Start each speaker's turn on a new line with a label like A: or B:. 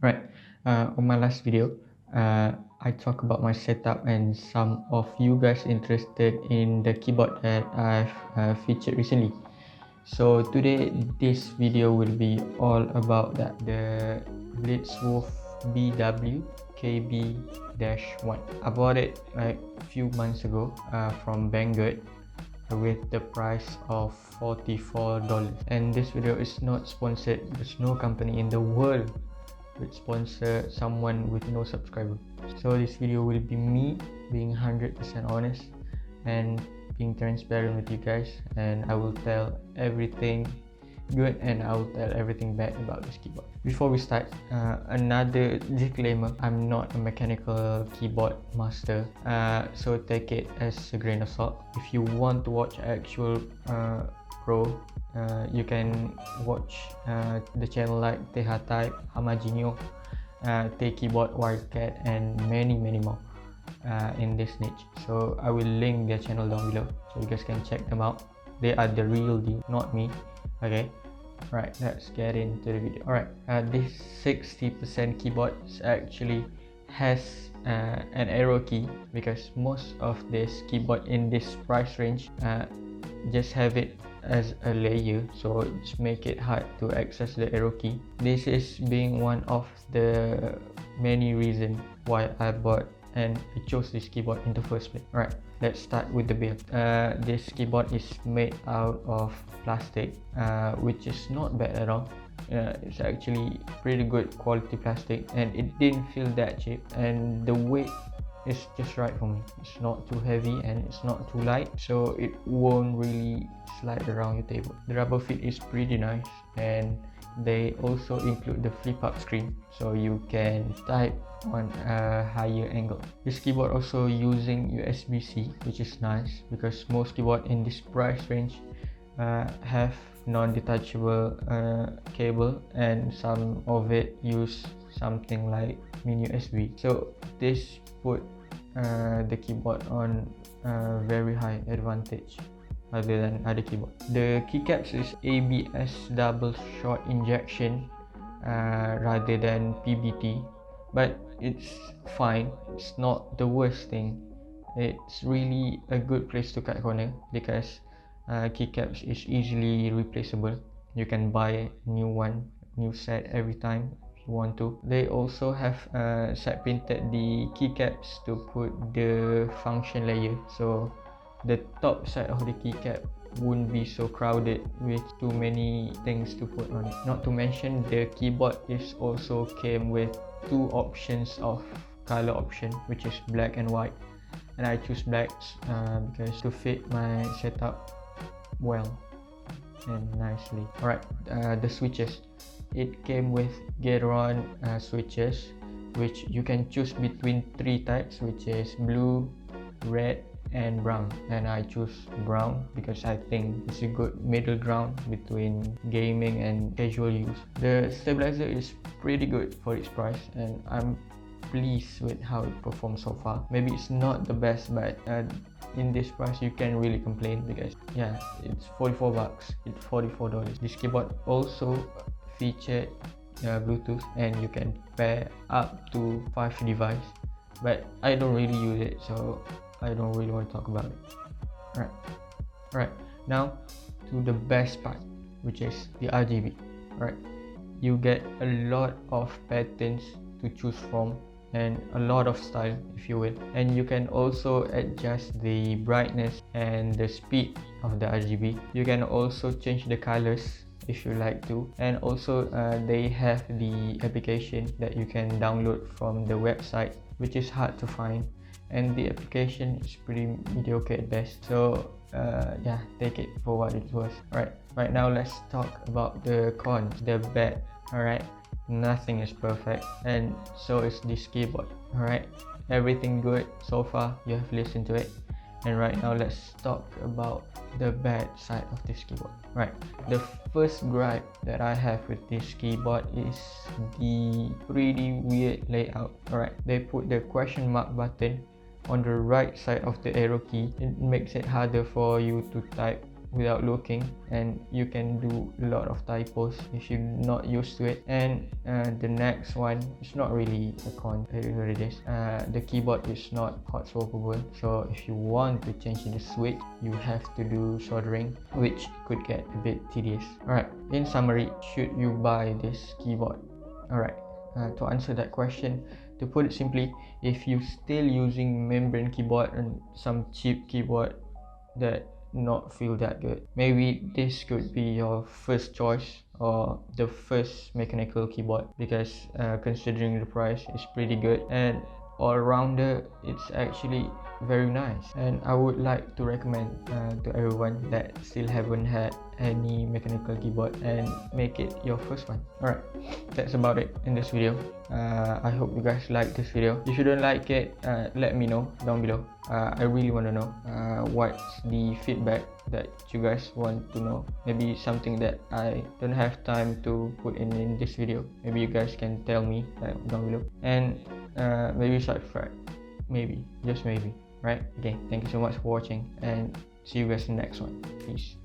A: Right. On my last video, I talked about my setup and some of you guys interested in the keyboard that I've featured recently. So today, this video will be all about that, the Blitzwolf BW KB-1. I bought it like a few months ago from Banggood with the price of $44. And this video is not sponsored. There's no company in the world which sponsor someone with no subscriber. So this video will be me being 100% honest and being transparent with you guys, and I will tell everything good and I will tell everything bad about this keyboard. Before we start, another disclaimer: I'm not a mechanical keyboard master, so take it as a grain of salt. If you want to watch actual pro, you can watch the channel like TH Type, Hamajinho, T Keyboard, Wildcat, and many more in this niche. So I will link their channel down below so you guys can check them out. They are the real deal, not me. Okay, right, let's get into the video. Alright, this 60% keyboard actually has an arrow key, because most of this keyboard in this price range just have it as a layer, so it's make it hard to access the arrow key. This is being one of the many reasons why I bought and I chose this keyboard in the first place. Alright, let's start with the build. This keyboard is made out of plastic, which is not bad at all. It's actually pretty good quality plastic, and it didn't feel that cheap, and the weight is just right for me. It's not too heavy and it's not too light, so it won't really slide around your table. The rubber fit is pretty nice, and they also include the flip up screen, so you can type on a higher angle. This keyboard also using USB-C, which is nice because most keyboard in this price range have non-detachable cable, and some of it use something like mini USB. So this put the keyboard on very high advantage other than other keyboard. The keycaps is ABS double shot injection rather than PBT, but it's fine. It's not the worst thing. It's really a good place to cut corner because keycaps is easily replaceable. You can buy a new set every time you want to. They also have side printed the keycaps to put the function layer, so the top side of the keycap won't be so crowded with too many things to put on it. Not to mention, the keyboard is also came with two options of color option, which is black and white, and I choose black because to fit my setup well and nicely. Alright, the switches. It came with Gateron switches, which you can choose between three types, which is blue, red, and brown, and I choose brown because I think it's a good middle ground between gaming and casual use. The stabilizer is pretty good for its price, and I'm pleased with how it performs so far. Maybe it's not the best, but in this price you can't really complain because yeah, it's 44 bucks. It's $44. This keyboard also featured Bluetooth, and you can pair up to 5 devices, but I don't really use it, so I don't really want to talk about it. Right, now to the best part, which is the RGB. Right, you get a lot of patterns to choose from and a lot of style, if you will, and you can also adjust the brightness and the speed of the RGB. You can also change the colors if you like to, and also they have the application that you can download from the website, which is hard to find, and the application is pretty mediocre at best, so yeah, take it for what it's worth. Right now let's talk about the cons, the bad. Alright, nothing is perfect, and so is this keyboard. Alright, everything good so far, you have listened to it, and right now let's talk about the bad side of this keyboard. Right, the first gripe that I have with this keyboard is the pretty weird layout. Alright, they put the question mark button on the right side of the arrow key. It makes it harder for you to type without looking, and you can do a lot of typos if you're not used to it. And the next one is not really a con. It is the keyboard is not hot swappable, so if you want to change the switch, you have to do soldering, which could get a bit tedious. Alright, in summary, should you buy this keyboard? Alright, to answer that question, to put it simply, if you're still using membrane keyboard and some cheap keyboard that not feel that good, maybe this could be your first choice or the first mechanical keyboard, because considering the price is pretty good, and all rounder, it's actually very nice. And I would like to recommend to everyone that still haven't had any mechanical keyboard and make it your first one. Alright, that's about it in this video. I hope you guys like this video. If you don't like it, let me know down below. I really want to know what's the feedback that you guys want to know. Maybe something that I don't have time to put in this video. Maybe you guys can tell me down below. And maybe subscribe. Maybe, just maybe. Right? Okay, thank you so much for watching, and see you guys in the next one. Peace.